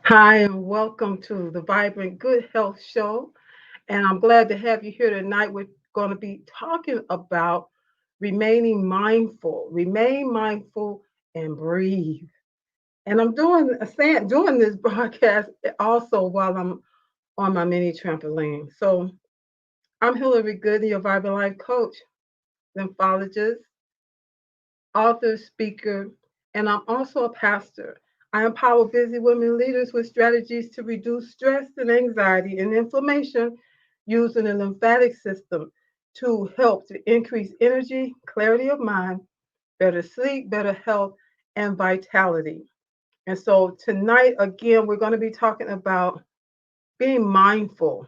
Hi, and welcome to the Vibrant Good Health Show. And I'm glad to have you here tonight. We're going to be talking about remaining mindful. Remain mindful and breathe. And I'm doing this broadcast also while I'm on my mini trampoline. So I'm Hillary Gooden, your Vibrant Life coach, lymphologist, author, speaker, and I'm also a pastor. I empower busy women leaders with strategies to reduce stress and anxiety and inflammation using the lymphatic system to help to increase energy, clarity of mind, better sleep, better health, and vitality. And so tonight, again, we're going to be talking about being mindful,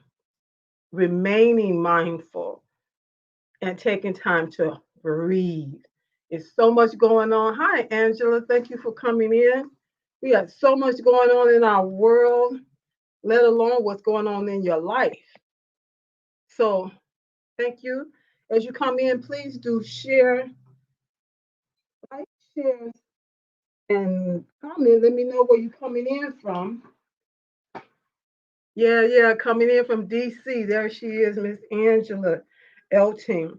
remaining mindful, and taking time to breathe. It's so much going on. Hi, Angela. Thank you for coming in. We got so much going on in our world, let alone what's going on in your life. So, thank you. As you come in, please do share, like, share, and comment. Let me know where you're coming in from. Yeah, coming in from DC. There she is, Miss Angela Elting.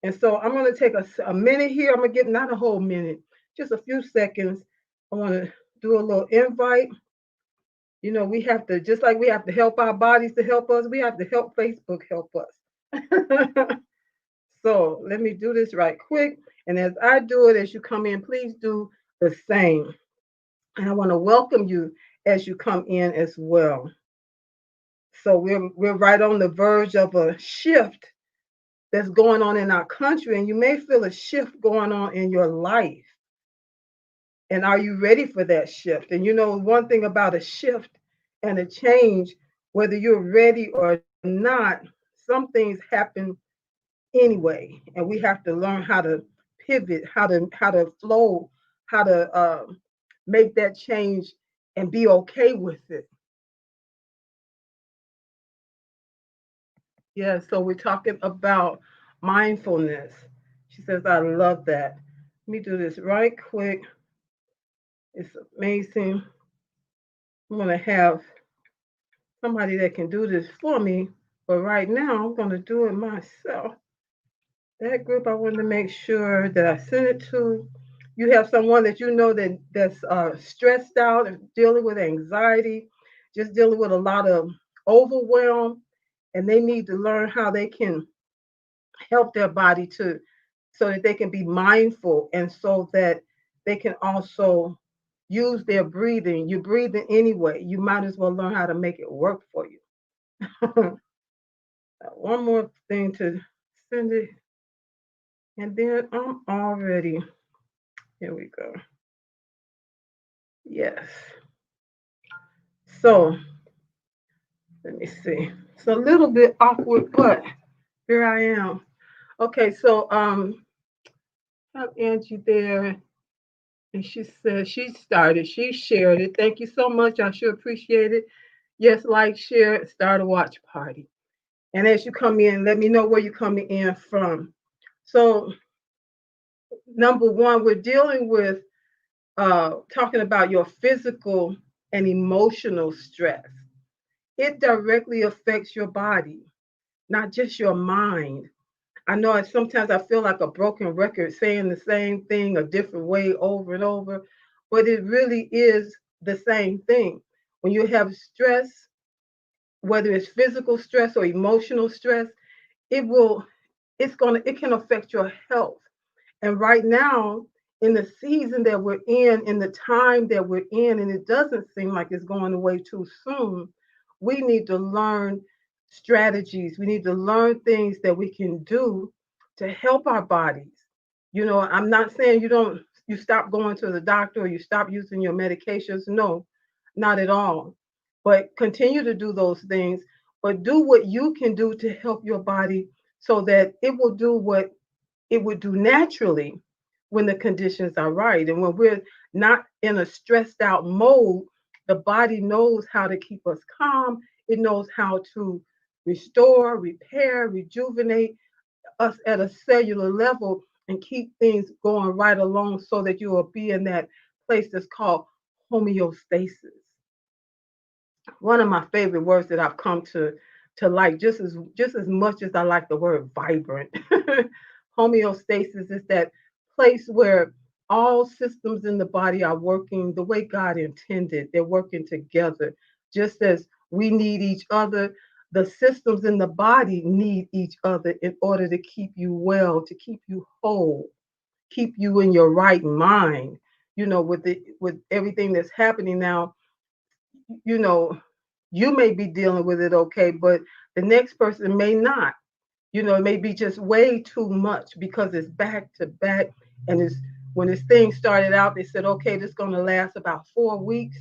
And so I'm going to take a minute here. I'm going to give not a whole minute, just a few seconds. I want to do a little invite. You know, we have to, just like we have to help our bodies to help us, we have to help Facebook help us. So let me do this right quick. And as I do it, as you come in, please do the same. And I want to welcome you as you come in as well. So we're right on the verge of a shift that's going on in our country, and you may feel a shift going on in your life. And are you ready for that shift? And you know, one thing about a shift and a change, whether you're ready or not, some things happen anyway, and we have to learn how to pivot, how to flow, how to make that change and be okay with it. Yeah, so we're talking about mindfulness. She says, I love that. Let me do this right quick. It's amazing. I'm going to have somebody that can do this for me, but right now I'm going to do it myself. That group, I wanted to make sure that I send it to. You have someone that you know that's stressed out and dealing with anxiety, just dealing with a lot of overwhelm, and they need to learn how they can help their body to so that they can be mindful and so that they can also use their breathing. You're breathing anyway. You might as well learn how to make it work for you. One more thing to send it, and then I'm all ready. Here we go. Yes. So let me see. It's a little bit awkward, but here I am. Okay, so have Angie there. And she said she started, she shared it. Thank you so much. I sure appreciate it. Yes, like, share, start a watch party. And as you come in, let me know where you're coming in from. So, number one, we're dealing with talking about your physical and emotional stress. It directly affects your body, not just your mind. I know sometimes I feel like a broken record saying the same thing a different way over and over, but it really is the same thing. When you have stress, whether it's physical stress or emotional stress, it will it can affect your health. And right now, in the season that we're in the time that we're in, and it doesn't seem like it's going away too soon, we need to learn strategies. We need to learn things that we can do to help our bodies. You know, I'm not saying you stop going to the doctor or you stop using your medications. No, not at all. But continue to do those things, but do what you can do to help your body so that it will do what it would do naturally when the conditions are right. And when we're not in a stressed out mode, the body knows how to keep us calm. It knows how to restore, repair, rejuvenate us at a cellular level and keep things going right along so that you will be in that place that's called homeostasis. one of my favorite words that I've come to like just as much as I like the word vibrant. Homeostasis is that place where all systems in the body are working the way God intended. They're working together. Just as we need each other, the systems in the body need each other in order to keep you well, to keep you whole, keep you in your right mind. With everything that's happening now, you know, you may be dealing with it okay, but the next person may not. It may be just way too much because it's back to back. And it's when this thing started out, they said, okay, this is going to last about 4 weeks.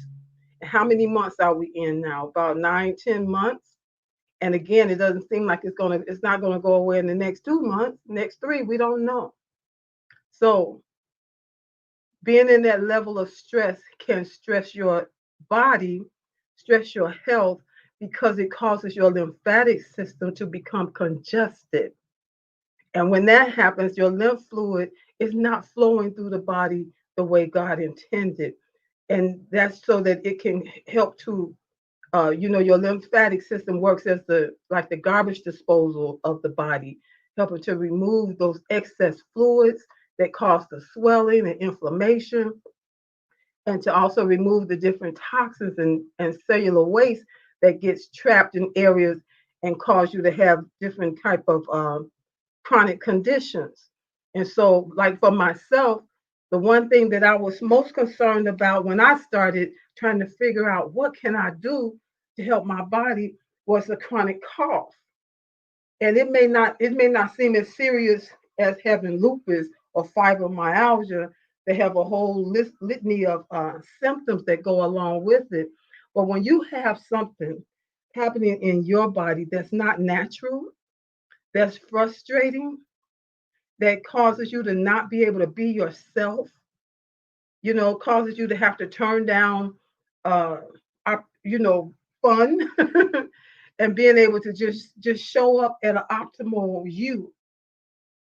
And how many months are we in now? About 9, 10 months. And again, it doesn't seem like it's not gonna go away in the next 2 months, next three, we don't know. So being in that level of stress can stress your body, stress your health, because it causes your lymphatic system to become congested. And when that happens, your lymph fluid is not flowing through the body the way God intended. And that's so that it can help to, your lymphatic system works as the garbage disposal of the body, helping to remove those excess fluids that cause the swelling and inflammation, and to also remove the different toxins and cellular waste that gets trapped in areas and cause you to have different type of chronic conditions. And so, like for myself, the one thing that I was most concerned about when I started trying to figure out what can I do to help my body was a chronic cough. And it may not seem as serious as having lupus or fibromyalgia. They have a whole litany of symptoms that go along with it. But when you have something happening in your body that's not natural, that's frustrating, that causes you to not be able to be yourself, causes you to have to turn down, uh, fun, and being able to just show up at an optimal you.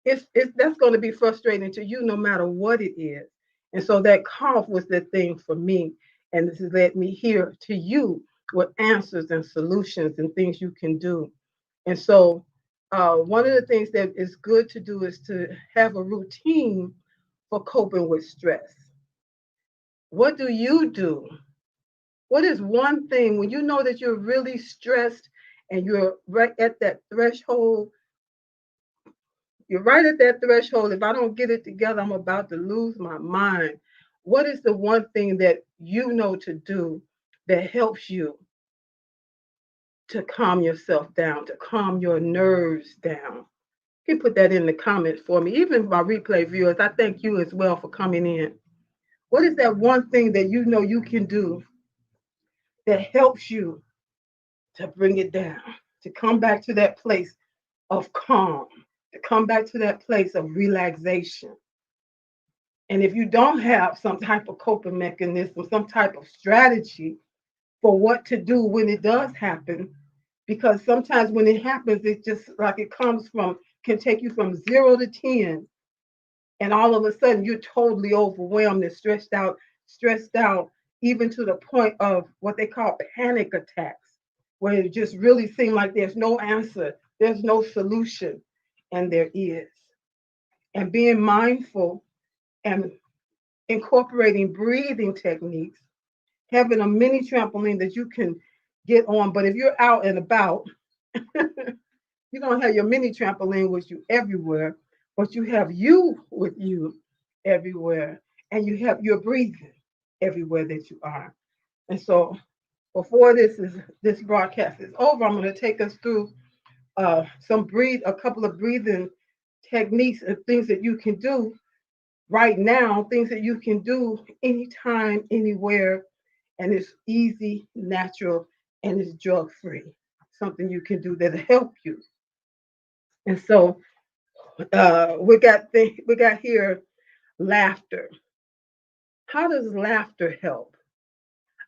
It's that's going to be frustrating to you no matter what it is. And so that cough was the thing for me, and this has led me here to you with answers and solutions and things you can do. And so, one of the things that is good to do is to have a routine for coping with stress. What do you do? What is one thing when you know that you're really stressed and you're right at that threshold? You're right at that threshold. If I don't get it together, I'm about to lose my mind. What is the one thing that you know to do that helps you to calm yourself down, to calm your nerves down? You can put that in the comments for me. Even my replay viewers, I thank you as well for coming in. What is that one thing that you know you can do that helps you to bring it down, to come back to that place of calm, to come back to that place of relaxation? And if you don't have some type of coping mechanism, some type of strategy for what to do when it does happen, because sometimes when it happens, it's just like it can take you from 0 to 10, and all of a sudden you're totally overwhelmed and stressed out, even to the point of what they call panic attacks, where it just really seems like there's no answer, there's no solution, and there is. And being mindful and incorporating breathing techniques, having a mini trampoline that you can get on. But if you're out and about, you don't have your mini trampoline with you everywhere, but you have you with you everywhere, and you're breathing everywhere that you are. And so, before this broadcast is over, I'm going to take us through a couple of breathing techniques and things that you can do right now, things that you can do anytime, anywhere, and it's easy, natural, and it's drug free. Something you can do that'll help you. And so, we got here laughter. How does laughter help?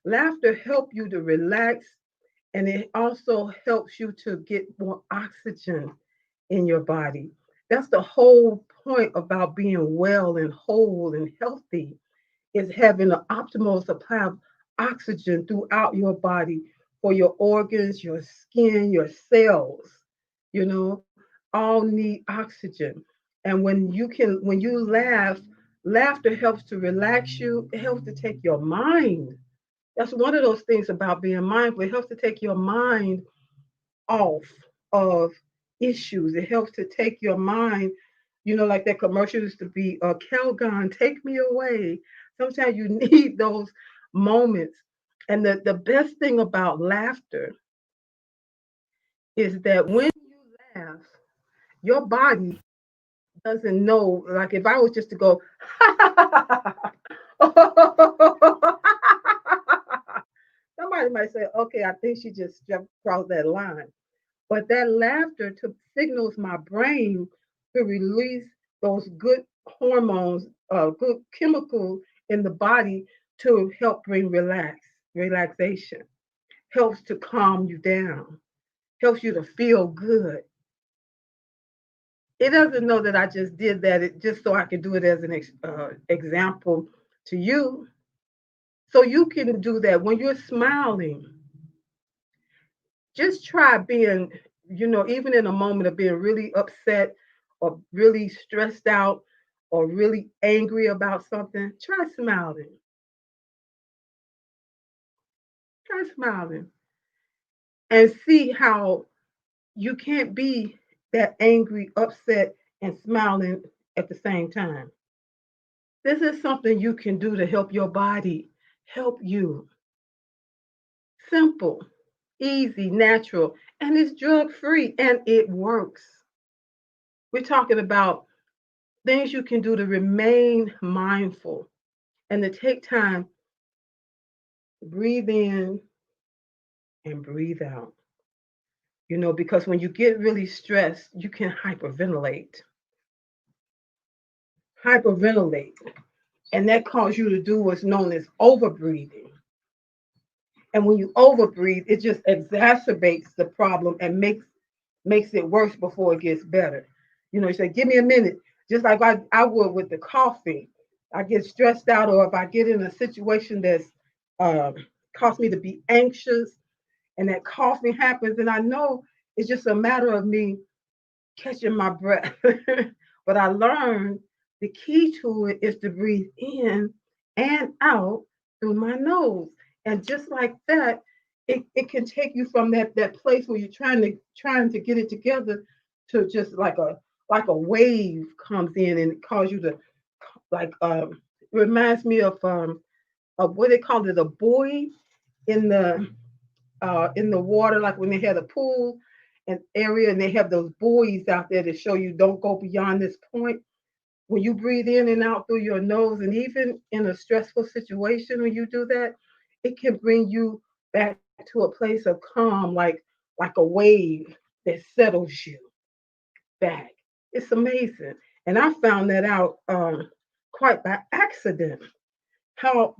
Laughter help you to relax, and it also helps you to get more oxygen in your body. That's the whole point about being well and whole and healthy, is having an optimal supply of oxygen throughout your body for your organs, your skin, your cells, you know, all need oxygen. And when you laugh, laughter helps to relax you. It helps to take your mind. That's one of those things about being mindful. It helps to take your mind off of issues. It helps to take your mind, like that commercial used to be, Calgon, take me away. Sometimes you need those moments. And the best thing about laughter is that when you laugh, your body doesn't know. Like if I was just to go, somebody might say, okay, I think she just jumped across that line. But that laughter signals my brain to release those good hormones, good chemical in the body to help bring relaxation, helps to calm you down, helps you to feel good. It doesn't know that I just did that just so I can do it as an example to you. So you can do that when you're smiling. Just try being, even in a moment of being really upset or really stressed out or really angry about something, try smiling. Try smiling and see how you can't be that angry, upset, and smiling at the same time. This is something you can do to help your body help you. Simple, easy, natural, and it's drug free and it works. We're talking about things you can do to remain mindful and to take time to breathe in and breathe out. Because when you get really stressed, you can hyperventilate, and that causes you to do what's known as overbreathing. And when you overbreathe, it just exacerbates the problem and makes it worse before it gets better. You say, give me a minute, just like I would with the coffee. I get stressed out, or if I get in a situation that's uh, caused me to be anxious, and that coughing happens, and I know it's just a matter of me catching my breath. But I learned the key to it is to breathe in and out through my nose. And just like that, it can take you from that place where you're trying to get it together to just like a wave comes in and it causes you to like reminds me of what they call it, a buoy in the water, like when they had a pool and area and they have those buoys out there to show you don't go beyond this point. When you breathe in and out through your nose, and even in a stressful situation, when you do that, it can bring you back to a place of calm, like a wave that settles you back. It's amazing, and I found that out quite by accident. How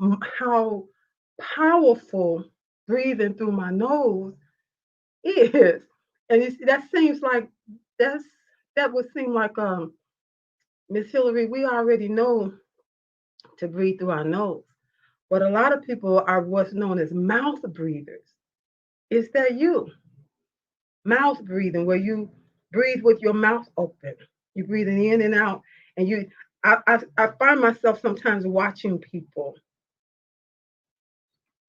powerful breathing through my nose is, and that seems like that's that would seem like Miss Hillary. We already know to breathe through our nose, but a lot of people are what's known as mouth breathers. Is that you? Mouth breathing, where you breathe with your mouth open. You breathing in and out, and I find myself sometimes watching people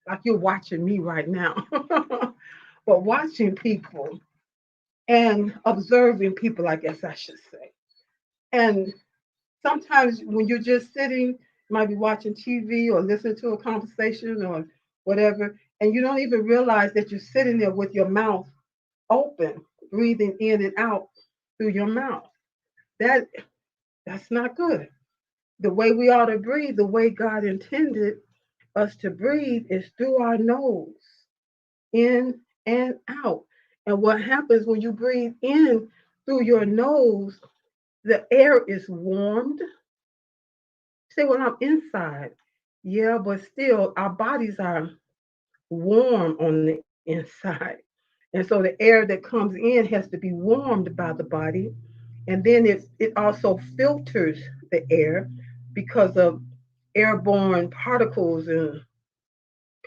like you're watching me right now, but watching people and observing people, I guess I should say. And sometimes when you're just sitting, you might be watching TV or listening to a conversation or whatever, and you don't even realize that you're sitting there with your mouth open, breathing in and out through your mouth. That that's not good. The way we ought to breathe, the way God intended us to breathe, is through our nose, in and out. And what happens when you breathe in through your nose, the air is warmed. Say, well, I'm inside. Yeah, but still, our bodies are warm on the inside. And so the air that comes in has to be warmed by the body. And then it also filters the air because of airborne particles and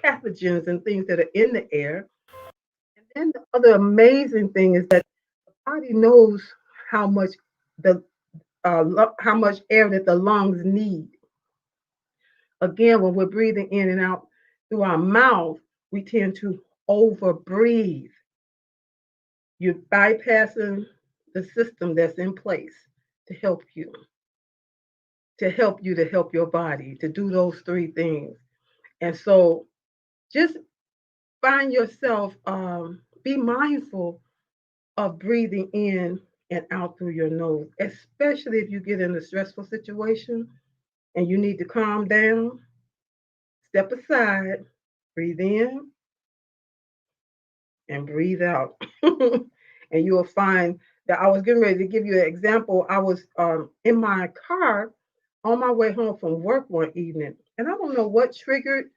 pathogens and things that are in the air. And the other amazing thing is that body knows how much the how much air that the lungs need. Again, when we're breathing in and out through our mouth, we tend to over breathe. You're bypassing the system that's in place to help you, to help your body, to do those three things. And so just find yourself, be mindful of breathing in and out through your nose, especially if you get in a stressful situation and you need to calm down. Step aside, breathe in, and breathe out. And you'll find that I was getting ready to give you an example. I was in my car on my way home from work one evening, and I don't know what triggered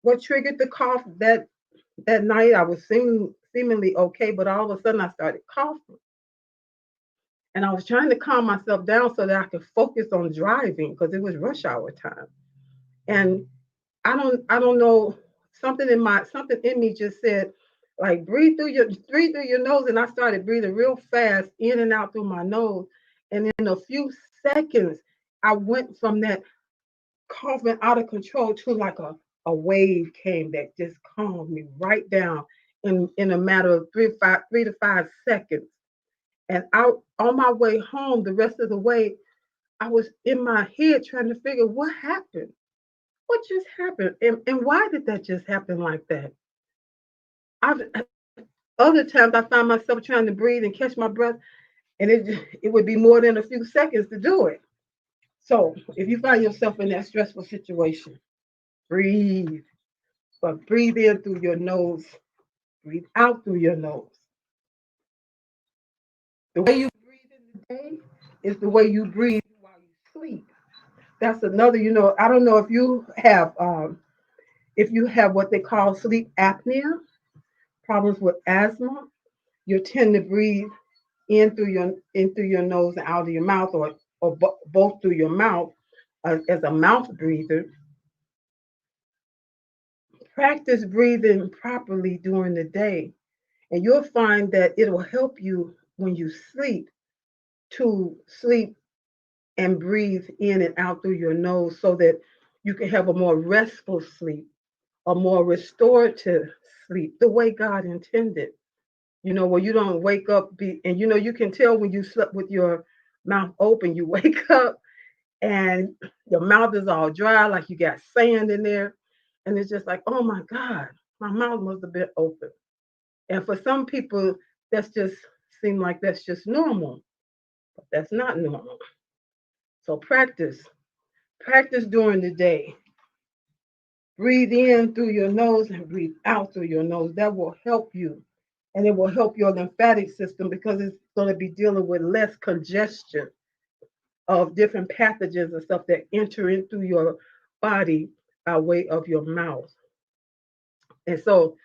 the cough that night. I was seemingly okay, but all of a sudden I started coughing, and I was trying to calm myself down so that I could focus on driving because it was rush hour time. And I don't know, something in me just said, like, breathe through your nose. And I started breathing real fast in and out through my nose. And in a few seconds I went from that coughing out of control to like a wave came that just calmed me right down in a matter of 3 to 5 seconds. And out on my way home, the rest of the way, I was in my head trying to figure what happened. What just happened? And why did that just happen like that? I've Other times I find myself trying to breathe and catch my breath, and it would be more than a few seconds to do it. So if you find yourself in that stressful situation, breathe, but breathe in through your nose, breathe out through your nose. The way you breathe in the day is the way you breathe while you sleep. That's another. I don't know if you have what they call sleep apnea, problems with asthma. You tend to breathe in through your nose and out of your mouth, or both through your mouth, as a mouth breather. Practice breathing properly during the day, and you'll find that it will help you when you sleep to sleep and breathe in and out through your nose so that you can have a more restful sleep, a more restorative sleep, the way God intended. Where you don't wake up, and you can tell when you slept with your mouth open. You wake up and your mouth is all dry, like you got sand in there, and it's just like, oh my God, my mouth must have been open. And for some people, that's just seem like that's just normal, but that's not normal. So practice during the day. Breathe in through your nose and breathe out through your nose. That will help you. And it will help your lymphatic system because it's going to be dealing with less congestion of different pathogens and stuff that enter in through your body by way of your mouth. And so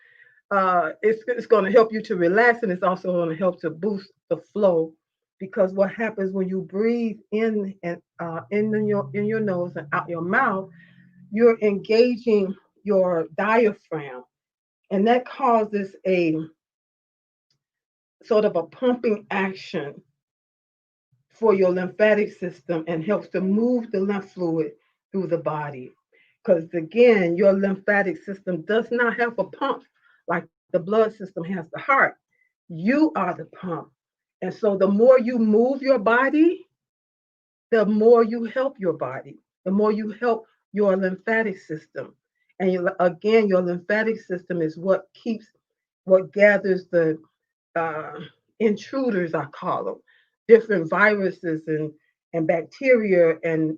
it's going to help you to relax, and it's also going to help to boost the flow, because what happens when you breathe in your nose and out your mouth, you're engaging your diaphragm, and that causes a sort of a pumping action for your lymphatic system and helps to move the lymph fluid through the body. Because again, your lymphatic system does not have a pump like the blood system has the heart. You are the pump. And so the more you move your body, the more you help your body, the more you help your lymphatic system. And again, your lymphatic system is what gathers the uh, intruders, I call them, different viruses and bacteria and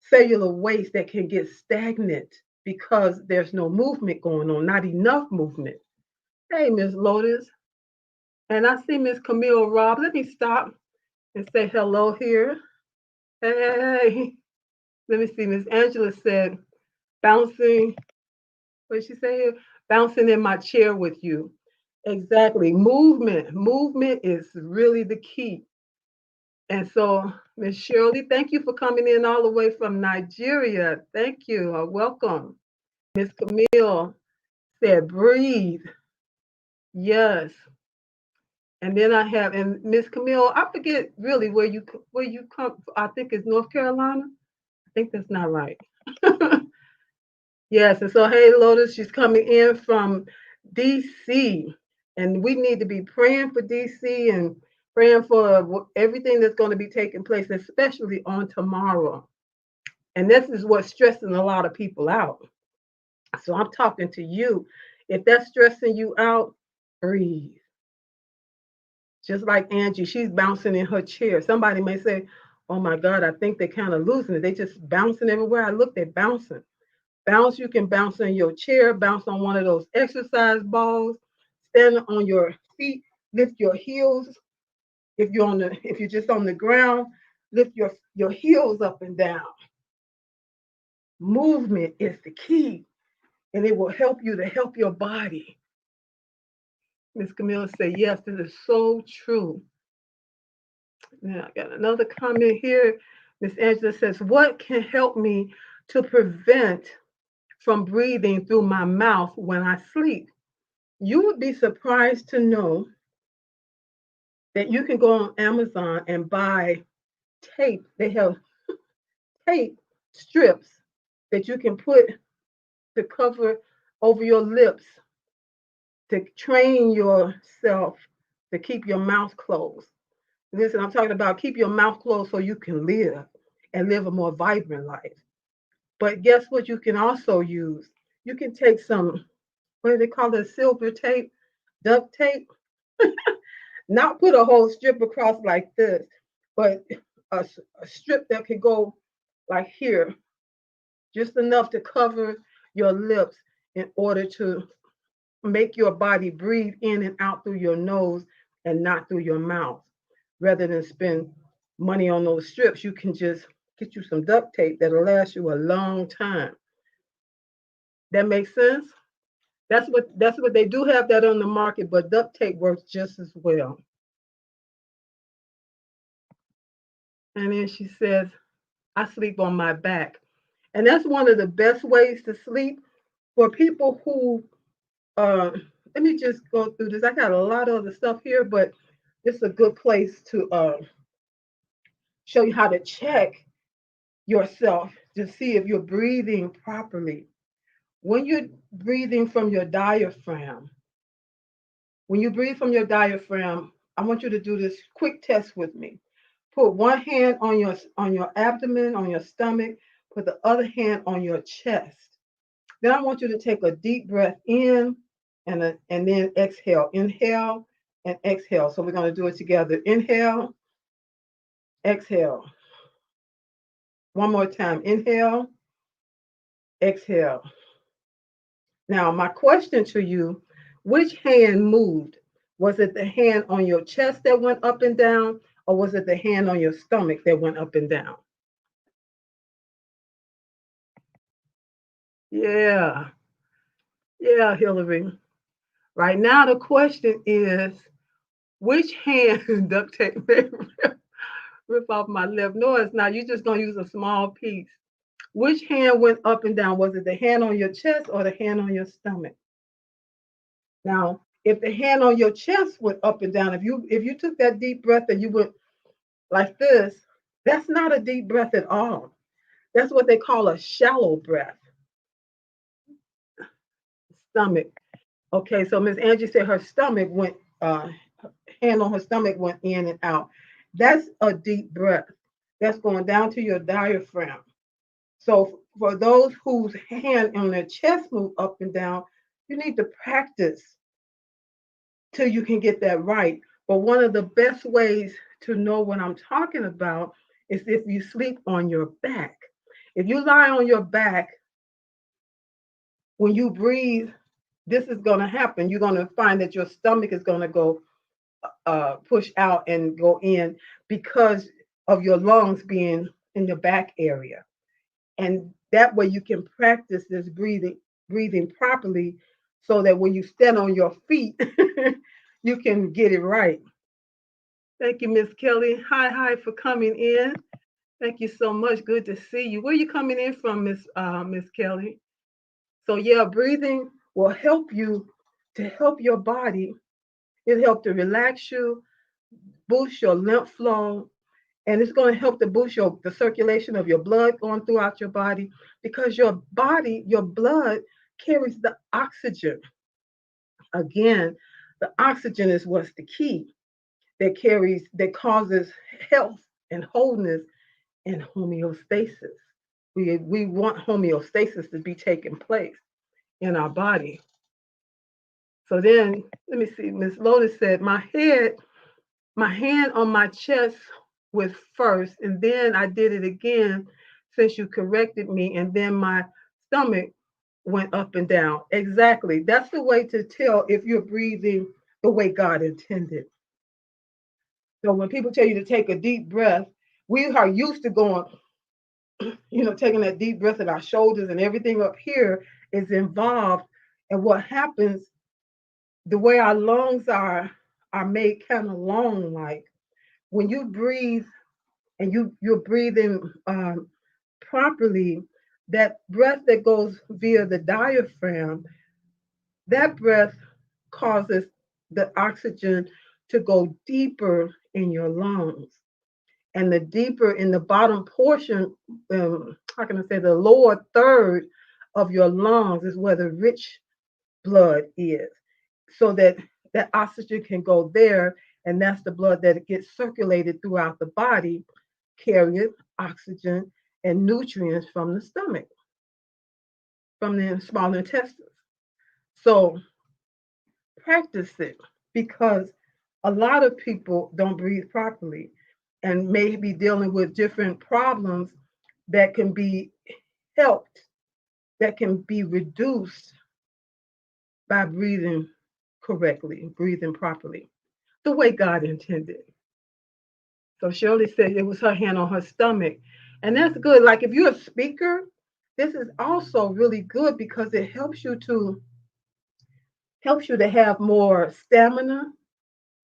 cellular waste that can get stagnant because there's no movement going on, not enough movement. Hey, Miss Lotus, and I see Miss Camille Robb. Let me stop and say hello here. Hey, let me see. Miss Angela said, bouncing, what did she say here? Bouncing in my chair with you. Exactly. Movement is really the key. And so, Miss Shirley, thank you for coming in all the way from Nigeria. Thank you. Welcome. Miss Camille said, breathe. Yes. And then I have, and Miss Camille, I forget really where you come. I think it's North Carolina. I think that's not right. Yes, and so hey, Lotus, she's coming in from DC, and we need to be praying for DC and praying for everything that's going to be taking place, especially on tomorrow. And this is what's stressing a lot of people out. So I'm talking to you. If that's stressing you out, breathe. Just like Angie, she's bouncing in her chair. Somebody may say, "Oh my God, I think they're kind of losing it. They just bouncing everywhere I look. They're bouncing." Bounce, you can bounce in your chair, bounce on one of those exercise balls, stand on your feet, lift your heels. If you're just on the ground, lift your heels up and down. Movement is the key, and it will help you to help your body. Miss Camille say, yes, this is so true. Now I got another comment here. Miss Angela says, what can help me to prevent from breathing through my mouth when I sleep? You would be surprised to know that you can go on Amazon and buy tape. They have tape strips that you can put to cover over your lips to train yourself to keep your mouth closed. Listen, I'm talking about keep your mouth closed so you can live and live a more vibrant life. But guess what you can also use? You can take some, what do they call it, silver tape, duct tape, not put a whole strip across like this, but a strip that could go like here, just enough to cover your lips in order to make your body breathe in and out through your nose and not through your mouth. Rather than spend money on those strips, you can just get you some duct tape that'll last you a long time. That makes sense? That's what they do have that on the market, but duct tape works just as well. And then she says, I sleep on my back. And that's one of the best ways to sleep for people who uh let me just go through this. I got a lot of other stuff here, but it's a good place to show you how to check yourself to see if you're breathing properly. When you're breathing from your diaphragm, when you breathe from your diaphragm, I want you to do this quick test with me. Put one hand on your abdomen, on your stomach, put the other hand on your chest. Then I want you to take a deep breath in and then exhale. Inhale and exhale. So we're going to do it together. Inhale, exhale. One more time. Inhale, exhale. Now, my question to you, which hand moved? Was it the hand on your chest that went up and down, or was it the hand on your stomach that went up and down? Yeah, yeah, Hillary. Right now, the question is, which hand, duct tape, rip off my lip? No, it's not. You're just going to use a small piece. Which hand went up and down? Was it the hand on your chest or the hand on your stomach? Now, if the hand on your chest went up and down, if you took that deep breath and you went like this, that's not a deep breath at all. That's what they call a shallow breath. Stomach. Okay, so Miss Angie said her stomach went, hand on her stomach went in and out. That's a deep breath. That's going down to your diaphragm. So for those whose hand on their chest move up and down, you need to practice till you can get that right. But one of the best ways to know what I'm talking about is if you sleep on your back. If you lie on your back, when you breathe, this is going to happen. You're going to find that your stomach is going to go push out and go in because of your lungs being in the back area. And that way you can practice this breathing properly so that when you stand on your feet, you can get it right. Thank you, Miss Kelly. Hi, for coming in. Thank you so much. Good to see you. Where are you coming in from, Miss Kelly? So yeah, breathing will help you to help your body It helps to relax you, boost your lymph flow, and it's going to help to boost the circulation of your blood going throughout your body because your body, your blood carries the oxygen. Again, the oxygen is what's the key that causes health and wholeness and homeostasis. We want homeostasis to be taking place in our body. So then, let me see. Miss Lotus said, my hand on my chest was first, and then I did it again since you corrected me, and then my stomach went up and down. Exactly. That's the way to tell if you're breathing the way God intended. So when people tell you to take a deep breath, we are used to going, taking that deep breath in our shoulders and everything up here is involved. And what happens, the way our lungs are made kind of long, like when you breathe and you're breathing properly, that breath that goes via the diaphragm, that breath causes the oxygen to go deeper in your lungs. And the deeper in the bottom portion, how can I say, the lower third of your lungs is where the rich blood is. So that oxygen can go there, and that's the blood that gets circulated throughout the body, carrying oxygen and nutrients from the stomach, from the small intestines. So practice it because a lot of people don't breathe properly and may be dealing with different problems that can be helped, that can be reduced by breathing correctly, breathing properly, the way God intended. So Shirley said it was her hand on her stomach. And that's good. Like if you're a speaker, this is also really good because it helps you to have more stamina.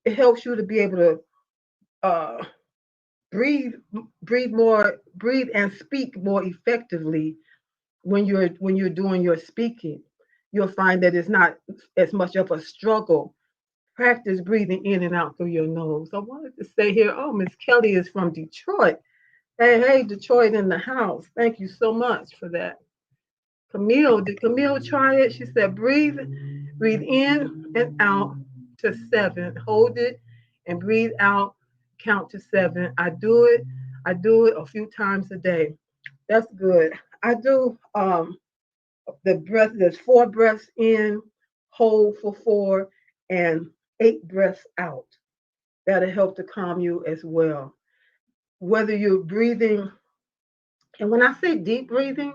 It helps you to be able to uh, breathe breathe and speak more effectively when you're doing your speaking. You'll find that it's not as much of a struggle. Practice breathing in and out through your nose. I wanted to say here, oh, Miss Kelly is from Detroit. Hey, Detroit in the house. Thank you so much for that. Camille, did Camille try it? She said, breathe in and out to 7. Hold it and breathe out, count to 7. I do it a few times a day. That's good. I do the breath, there's 4 breaths in, hold for 4, and 8 breaths out. That'll help to calm you as well. Whether you're breathing, and when I say deep breathing,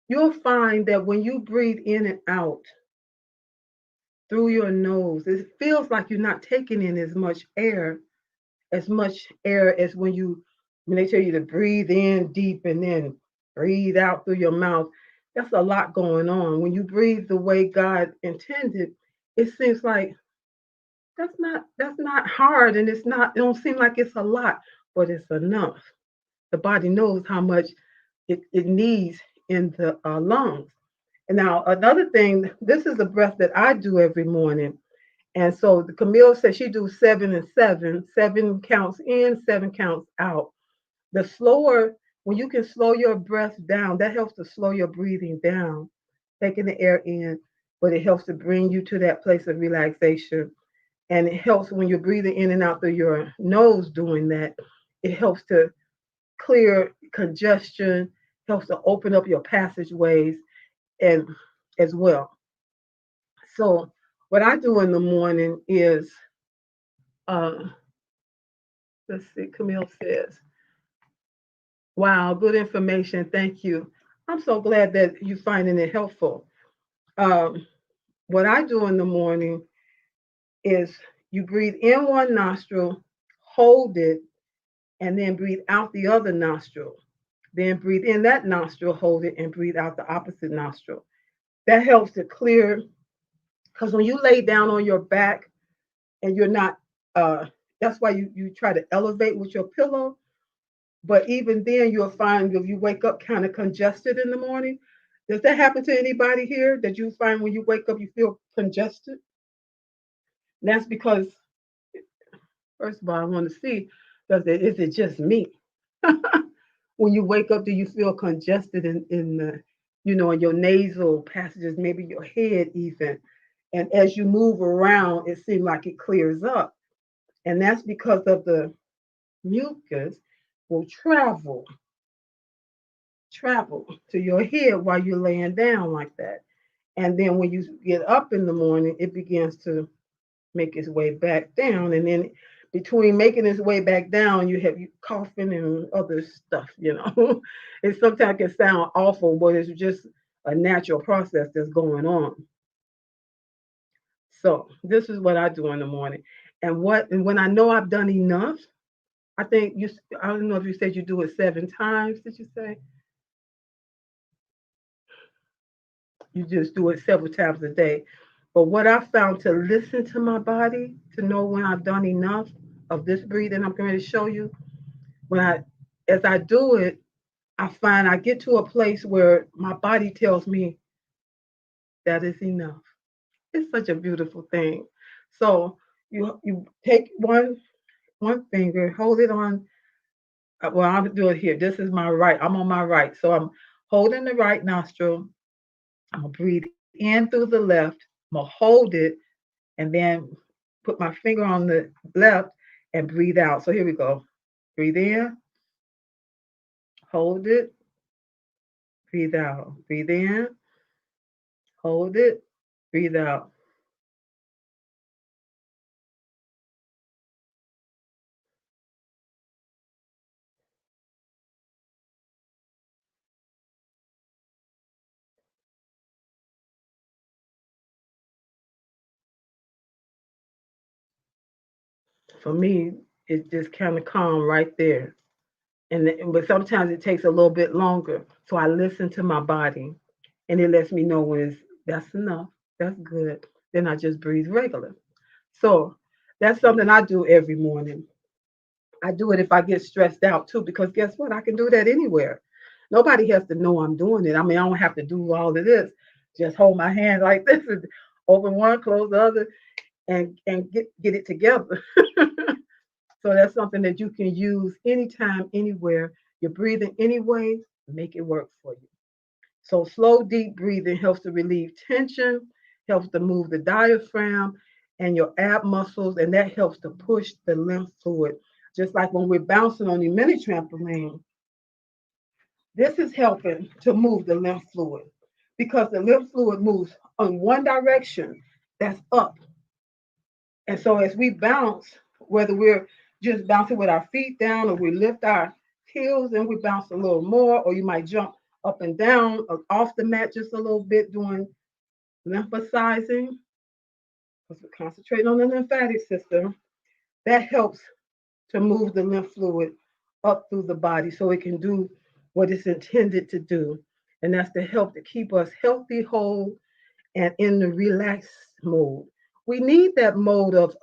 you'll find that when you breathe in and out through your nose, it feels like you're not taking in as much air as when they tell you to breathe in deep and then breathe out through your mouth. That's a lot going on. When you breathe the way God intended, it seems like that's not hard and it don't seem like it's a lot, but it's enough. The body knows how much it needs in the lungs. And now another thing, this is a breath that I do every morning. And so the Camille says she do 7 and 7. 7 counts in, 7 counts out. The slower, when you can slow your breath down, that helps to slow your breathing down, taking the air in, but it helps to bring you to that place of relaxation. And it helps when you're breathing in and out through your nose doing that. It helps to clear congestion, helps to open up your passageways and as well. So what I do in the morning is, uh, let's see, Camille says, wow, good information. Thank you. I'm so glad that you're finding it helpful. Um, what I do in the morning is you breathe in one nostril, hold it, and then breathe out the other nostril. Then breathe in that nostril, hold it, and breathe out the opposite nostril. That helps to clear, because when you lay down on your back and you're not, uh, that's why you try to elevate with your pillow. But even then, you'll find if you wake up kind of congested in the morning. Does that happen to anybody here that you find when you wake up you feel congested? That's because, first of all, I want to see, is it just me? When you wake up, do you feel congested in the, in your nasal passages, maybe your head even? And as you move around, it seems like it clears up. And that's because of the mucus will travel to your head while you're laying down like that. And then when you get up in the morning, it begins to make its way back down. And then between making its way back down, you have you coughing and other stuff. It sometimes can sound awful, but it's just a natural process that's going on. So this is what I do in the morning. And when I know I've done enough, I think I don't know if you said you do it 7 times, did you say? You just do it several times a day. But what I found to listen to my body to know when I've done enough of this breathing I'm going to show you, when as I do it, I find I get to a place where my body tells me that is enough. It's such a beautiful thing. So you take one finger, hold it on. Well, I'll do it here. This is my right. I'm on my right, so I'm holding the right nostril. I'm gonna breathe in through the left. I'm gonna hold it and then put my finger on the left and breathe out. So here we go. Breathe in, hold it, breathe out. Breathe in, hold it, breathe out. For me, it's just kind of calm right there. But sometimes it takes a little bit longer. So I listen to my body, and it lets me know when that's enough, that's good. Then I just breathe regular. So that's something I do every morning. I do it if I get stressed out too, because guess what? I can do that anywhere. Nobody has to know I'm doing it. I mean, I don't have to do all of this. Just hold my hand like this and open one, close the other, and get it together. So that's something that you can use anytime, anywhere. You're breathing anyway, make it work for you. So slow, deep breathing helps to relieve tension, helps to move the diaphragm and your ab muscles, and that helps to push the lymph fluid. Just like when we're bouncing on the mini trampoline, this is helping to move the lymph fluid because the lymph fluid moves in one direction, that's up. And so as we bounce, whether we're just bouncing with our feet down or we lift our heels and we bounce a little more, or you might jump up and down or off the mat just a little bit doing lymphosizing, because we're concentrating on the lymphatic system, that helps to move the lymph fluid up through the body so it can do what it's intended to do. And that's to help to keep us healthy, whole, and in the relaxed mode. We need that mode of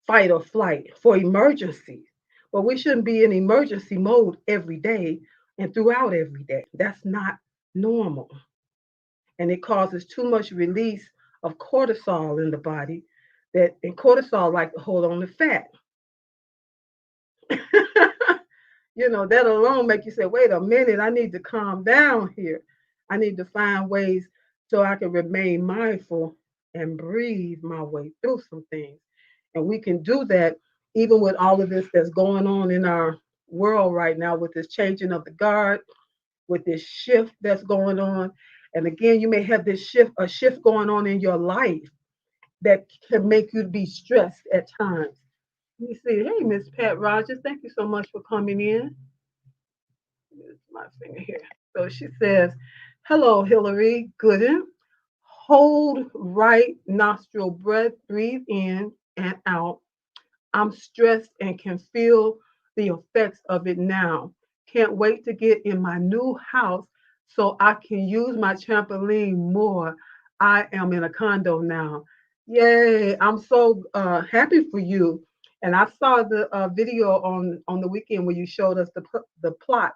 fight or flight for emergencies. But we shouldn't be in emergency mode every day and throughout every day. That's not normal. And it causes too much release of cortisol in the body. And cortisol like to hold on to fat. That alone make you say, wait a minute, I need to calm down here. I need to find ways so I can remain mindful and breathe my way through some things. And we can do that even with all of this that's going on in our world right now, with this changing of the guard, with this shift that's going on. And again, you may have a shift going on in your life that can make you be stressed at times. Let me see. Hey, Miss Pat Rogers, thank you so much for coming in. Here's my finger here. So she says, hello, Hillary Gooden. Hold right nostril breath, breathe in and out. I'm stressed and can feel the effects of it now. Can't wait to get in my new house so I can use my trampoline more. I am in a condo now. Yay! I'm so happy for you. And I saw the video on the weekend where you showed us the plot.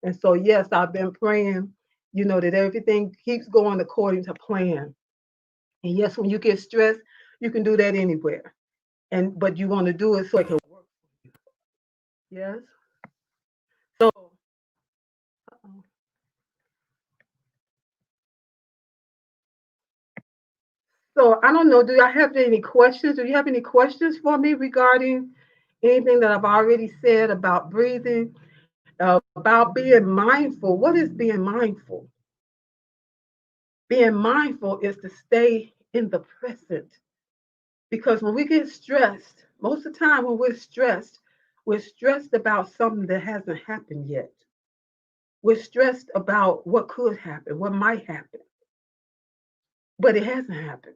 And so yes, I've been praying, that everything keeps going according to plan. And yes, when you get stressed, You can do that anywhere. And but you want to do it so it can work. Yes. So so I don't know. Do I have any questions? Do you have any questions for me regarding anything that I've already said about breathing, about being mindful? What is being mindful? Being mindful is to stay in the present. Because when we get stressed, most of the time when we're stressed about something that hasn't happened yet. We're stressed about what could happen, what might happen, but it hasn't happened.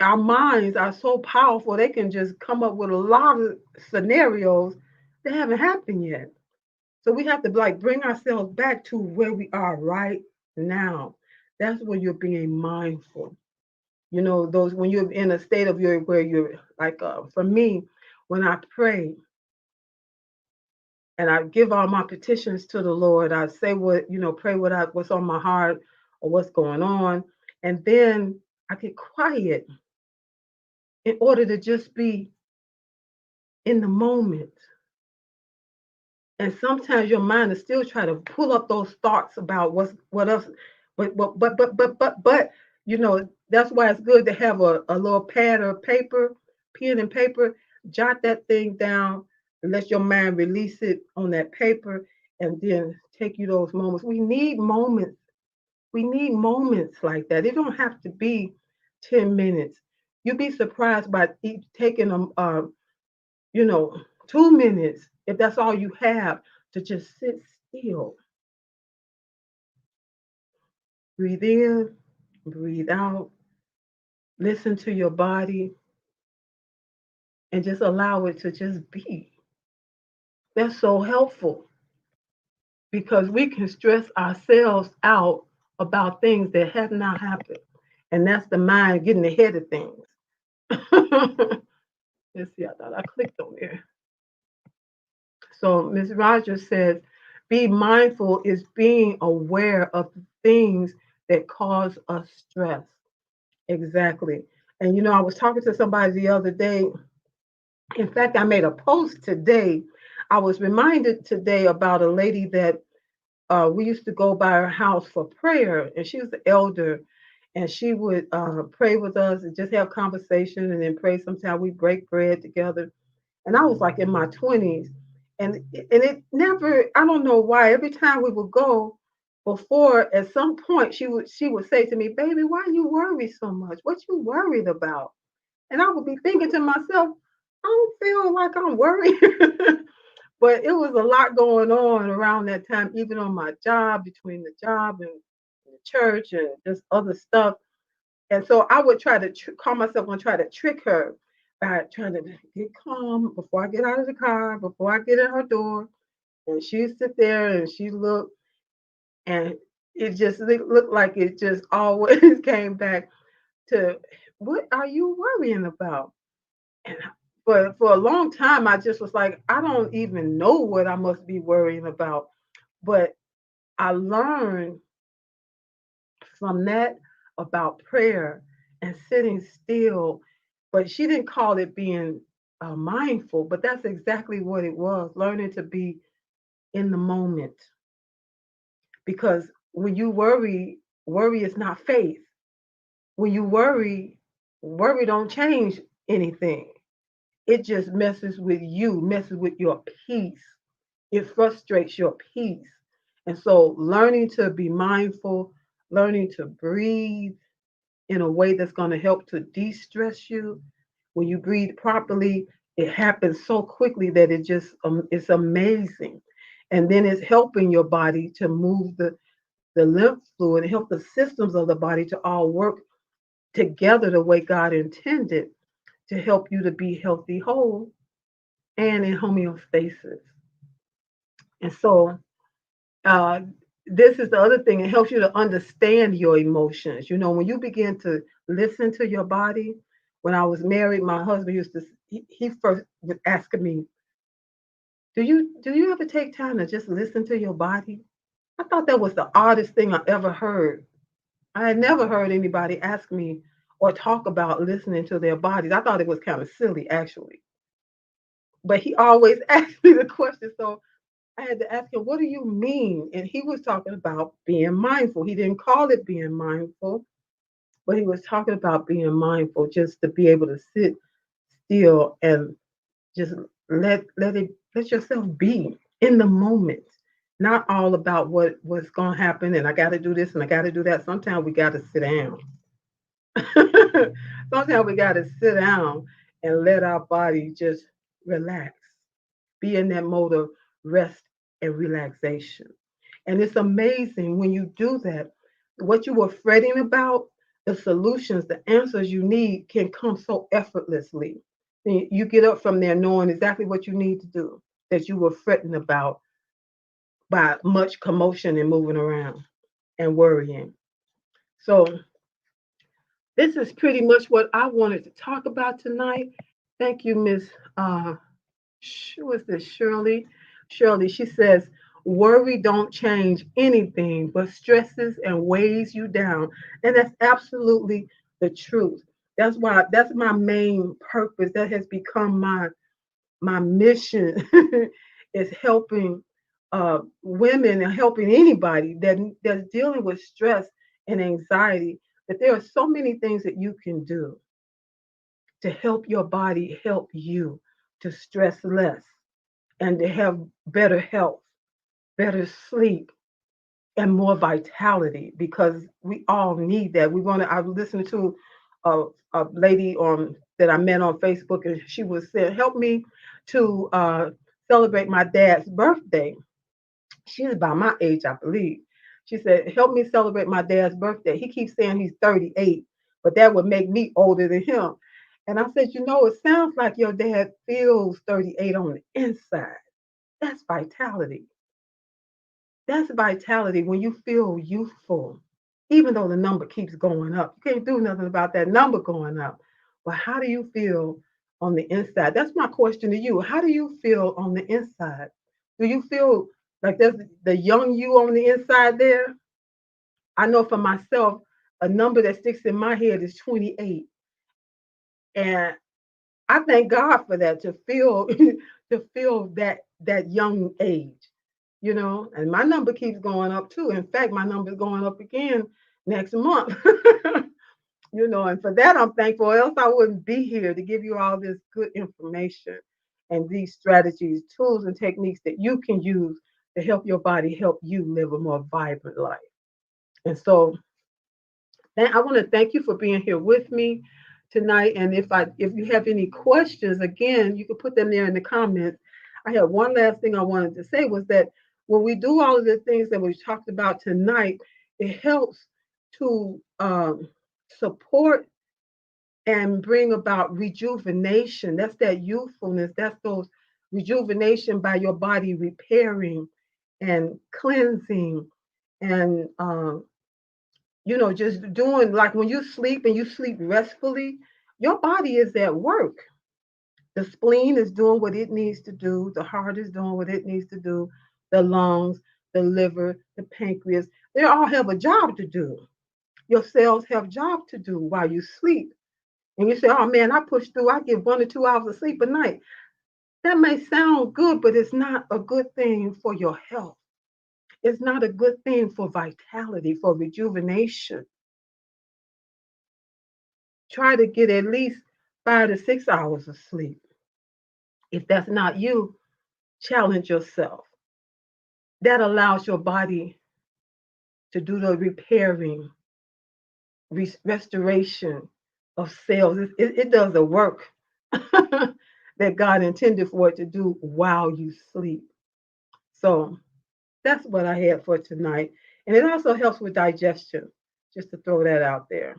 Our minds are so powerful, they can just come up with a lot of scenarios that haven't happened yet. So we have to like bring ourselves back to where we are right now. That's when you're being mindful. You know, those when you're in a state of your where you're like for me, when I pray and I give all my petitions to the Lord, I say what, pray what's on my heart or what's going on. And then I get quiet in order to just be in the moment. And sometimes your mind is still trying to pull up those thoughts about what else, but that's why it's good to have a little pad or paper, pen and paper, jot that thing down and let your mind release it on that paper and then take you those moments. We need moments. We need moments like that. It don't have to be 10 minutes. You'd be surprised by taking them you know, 2 minutes, if that's all you have, to just sit still, breathe in, breathe out, listen to your body, and just allow it to just be. That's so helpful because we can stress ourselves out about things that have not happened. And that's the mind getting ahead of things. Let's see, I thought I clicked on there. So Ms. Rogers says, be mindful is being aware of the things that cause us stress. Exactly. And I was talking to somebody the other day. In fact, I made a post today. I was reminded today about a lady that we used to go by her house for prayer, and she was the elder, and she would pray with us and just have conversation and then pray. Sometimes we break bread together, and I was like in my 20s, and it never. I don't know why. Every time we would go, before at some point she would say to me, "Baby, why you worry so much? What you worried about?" And I would be thinking to myself, "I don't feel like I'm worried." But it was a lot going on around that time, even on my job, between the job and the church and just other stuff. And so I would try to call myself and try to trick her by trying to get calm before I get out of the car, before I get in her door. And she'd sit there and she looked, and it just looked like it just always came back to, what are you worrying about? And for a long time, I just was like, I don't even know what I must be worrying about. But I learned from that about prayer and sitting still. But she didn't call it being mindful, but that's exactly what it was, learning to be in the moment. Because when you worry is not faith. When you worry don't change anything. It just messes with you, messes with your peace. It frustrates your peace. And so learning to be mindful, learning to breathe in a way that's going to help to de-stress you. When you breathe properly, it happens so quickly that it's amazing. And then it's helping your body to move the lymph fluid and help the systems of the body to all work together the way God intended to help you to be healthy, whole, and in homeostasis. And so uh, this is the other thing. It helps you to understand your emotions. When you begin to listen to your body. When I was married, my husband used to, he first was asking me, do you ever take time to just listen to your body? I thought that was the oddest thing I ever heard. I had never heard anybody ask me or talk about listening to their bodies. I thought it was kind of silly, actually. But he always asked me the question. So I had to ask him, what do you mean? And he was talking about being mindful. He didn't call it being mindful, but he was talking about being mindful, just to be able to sit still and just let yourself be in the moment. Not all about what's gonna happen and I gotta do this and I gotta do that. Sometimes we gotta sit down. Sometimes we gotta sit down and let our body just relax. Be in that mode of rest and relaxation. And it's amazing when you do that, what you were fretting about, the solutions, the answers you need can come so effortlessly. You get up from there knowing exactly what you need to do that you were fretting about by much commotion and moving around and worrying. So, this is pretty much what I wanted to talk about tonight. Thank you, Miss what's this, Shirley? Shirley, she says, worry don't change anything, but stresses and weighs you down. And that's absolutely the truth. That's my main purpose. That has become my mission is helping women and helping anybody that's dealing with stress and anxiety. That there are so many things that you can do to help your body help you to stress less and to have better health, better sleep, and more vitality because we all need that. We want to. I listened to a lady on that I met on Facebook, and she was saying, "Help me to celebrate my dad's birthday." She's about my age, I believe. She said, "Help me celebrate my dad's birthday." He keeps saying he's 38, but that would make me older than him. And I said, it sounds like your dad feels 38 on the inside. That's vitality. That's vitality when you feel youthful, even though the number keeps going up. You can't do nothing about that number going up. But how do you feel on the inside? That's my question to you. How do you feel on the inside? Do you feel like there's the young you on the inside there? I know for myself, a number that sticks in my head is 28. And I thank God for that to feel to feel that young age, and my number keeps going up too. In fact, my number is going up again next month. And for that I'm thankful, else I wouldn't be here to give you all this good information and these strategies, tools, and techniques that you can use to help your body help you live a more vibrant life. And so I want to thank you for being here with me tonight. And if you have any questions, again, you can put them there in the comments. I have one last thing I wanted to say was that when we do all of the things that we talked about tonight, it helps to support and bring about rejuvenation. That's that youthfulness. That's those rejuvenation by your body repairing and cleansing and just doing like when you sleep and you sleep restfully, your body is at work. The spleen is doing what it needs to do, the heart is doing what it needs to do, the lungs, the liver, the pancreas, they all have a job to do. Your cells have job to do while you sleep. And you say, oh man, I push through, I get 1 or 2 hours of sleep a night. That may sound good, but it's not a good thing for your health. It's not a good thing for vitality, for rejuvenation. Try to get at least 5 to 6 hours of sleep. If that's not you, challenge yourself. That allows your body to do the repairing, restoration of cells. It does the work that God intended for it to do while you sleep. So that's what I had for tonight. And it also helps with digestion, just to throw that out there.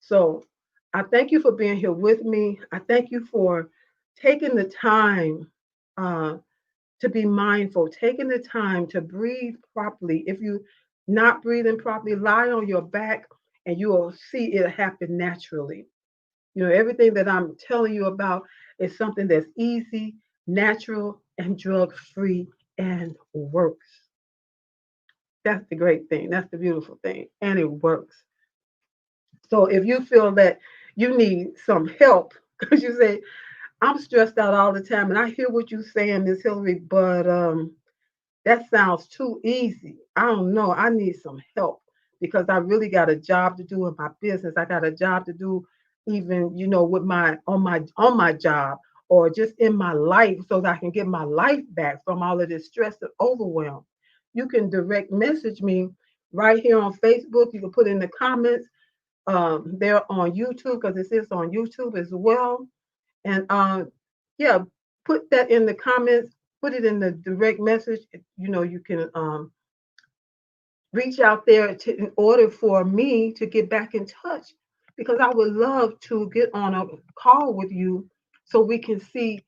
So I thank you for being here with me. I thank you for taking the time uh, to be mindful, taking the time to breathe properly. If you're not breathing properly, lie on your back and you will see it happen naturally. Everything that I'm telling you about is something that's easy, natural, and drug free and works. That's the great thing. That's the beautiful thing. And it works. So if you feel that you need some help, because you say, I'm stressed out all the time, and I hear what you're saying, Miss Hillary, but that sounds too easy. I don't know. I need some help because I really got a job to do in my business. I got a job to do even, with my job or just in my life so that I can get my life back from all of this stress and overwhelm. You can direct message me right here on Facebook. You can put in the comments. They're on YouTube because it is on YouTube as well. And yeah, put that in the comments, put it in the direct message. You can reach out there in order for me to get back in touch because I would love to get on a call with you so we can see,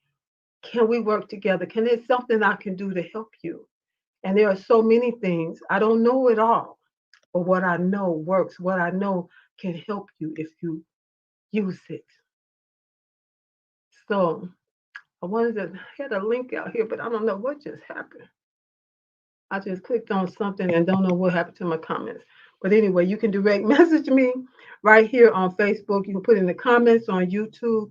can we work together? Can there something I can do to help you? And there are so many things. I don't know it all, but what I know works. What I know can help you if you use it. So I wanted to had a link out here, but I don't know what just happened. I just clicked on something and don't know what happened to my comments. But anyway, you can direct message me right here on Facebook. You can put in the comments on YouTube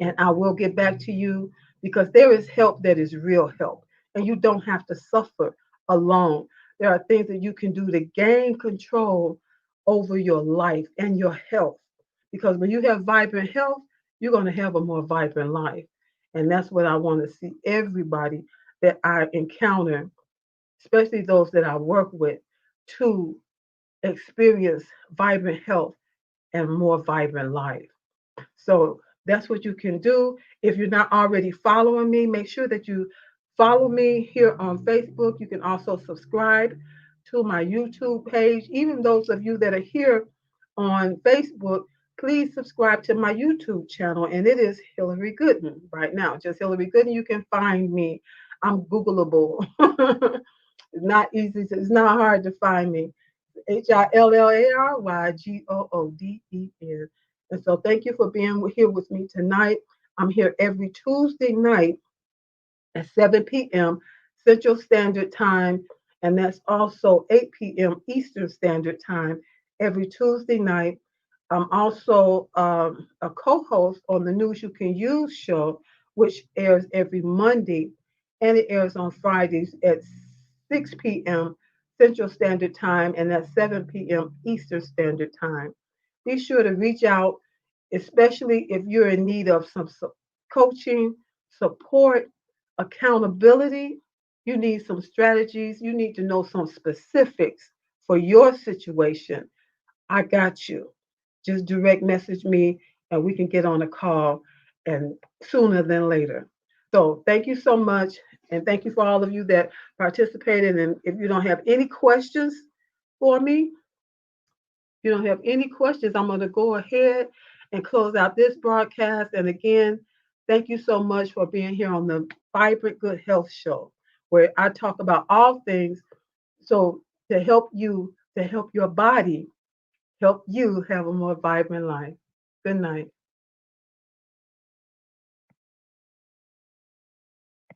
and I will get back to you because there is help that is real help. And you don't have to suffer alone. There are things that you can do to gain control over your life and your health. Because when you have vibrant health, you're going to have a more vibrant life. And that's what I want to see everybody that I encounter, especially those that I work with, to experience vibrant health and more vibrant life. So that's what you can do. If you're not already following me, make sure that you follow me here on Facebook. You can also subscribe to my YouTube page. Even those of you that are here on Facebook, please subscribe to my YouTube channel. And it is Hillary Gooden right now. Just Hillary Gooden. You can find me. I'm Googleable. It's not easy. It's not hard to find me. HILLARYGOODEN. And so thank you for being here with me tonight. I'm here every Tuesday night at 7 p.m. Central Standard Time, and that's also 8 p.m. Eastern Standard Time every Tuesday night. I'm also a co host on the News You Can Use show, which airs every Monday and it airs on Fridays at 6 p.m. Central Standard Time and at 7 p.m. Eastern Standard Time. Be sure to reach out, especially if you're in need of some coaching, support, accountability. You need some strategies. You need to know some specifics for your situation. I got you. Just direct message me and we can get on a call and sooner than later. So thank you so much. And thank you for all of you that participated. And if you don't have any questions for me, you don't have any questions, I'm going to go ahead and close out this broadcast. And again, thank you so much for being here on the Vibrant Good Health Show, where I talk about all things so to help you, to help your body, help you have a more vibrant life. Good night.